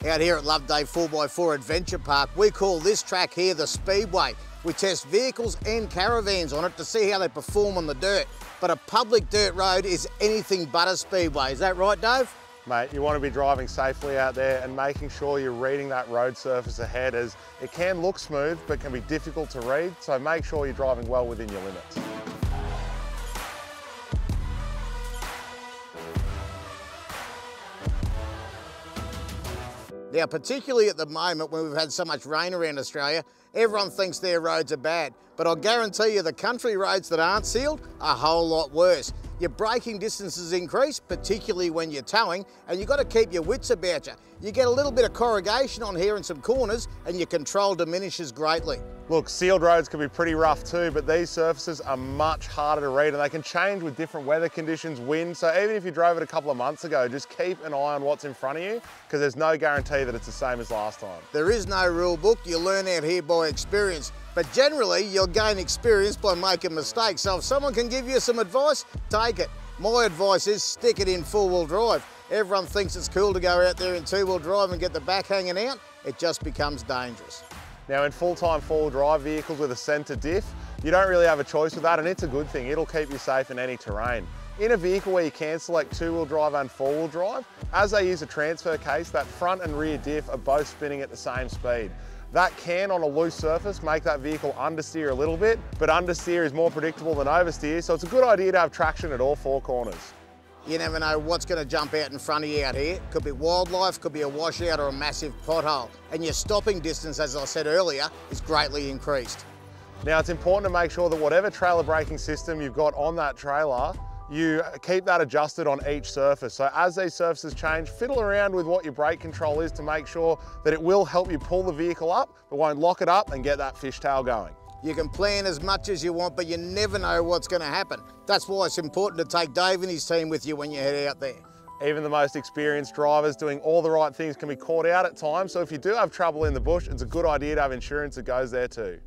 Out here at Loveday 4x4 Adventure Park, we call this track here the Speedway. We test vehicles and caravans on it to see how they perform on the dirt. But a public dirt road is anything but a speedway. Is that right, Dave? Mate, you want to be driving safely out there and making sure you're reading that road surface ahead, as it can look smooth but can be difficult to read, so make sure you're driving well within your limits. Now, particularly at the moment when we've had so much rain around Australia, everyone thinks their roads are bad. But I'll guarantee you the country roads that aren't sealed are a whole lot worse. Your braking distances increase, particularly when you're towing, and you've got to keep your wits about you. You get a little bit of corrugation on here in some corners and your control diminishes greatly. Look, sealed roads can be pretty rough too, but these surfaces are much harder to read and they can change with different weather conditions, wind. So even if you drove it a couple of months ago, just keep an eye on what's in front of you, because there's no guarantee that it's the same as last time. There is no rule book, you learn out here by experience. But generally, you'll gain experience by making mistakes. So if someone can give you some advice, take it. My advice is stick it in four-wheel drive. Everyone thinks it's cool to go out there in two-wheel drive and get the back hanging out. It just becomes dangerous. Now in full-time four-wheel drive vehicles with a centre diff, you don't really have a choice with that, and it's a good thing. It'll keep you safe in any terrain. In a vehicle where you can select two-wheel drive and four-wheel drive, as they use a transfer case, that front and rear diff are both spinning at the same speed. That can, on a loose surface, make that vehicle understeer a little bit, but understeer is more predictable than oversteer, so it's a good idea to have traction at all four corners. You never know what's going to jump out in front of you out here. Could be wildlife, could be a washout or a massive pothole. And your stopping distance, as I said earlier, is greatly increased. Now it's important to make sure that whatever trailer braking system you've got on that trailer, you keep that adjusted on each surface. So as these surfaces change, fiddle around with what your brake control is to make sure that it will help you pull the vehicle up, but won't lock it up and get that fishtail going. You can plan as much as you want, but you never know what's going to happen. That's why it's important to take Dave and his team with you when you head out there. Even the most experienced drivers doing all the right things can be caught out at times, so if you do have trouble in the bush, it's a good idea to have insurance that goes there too.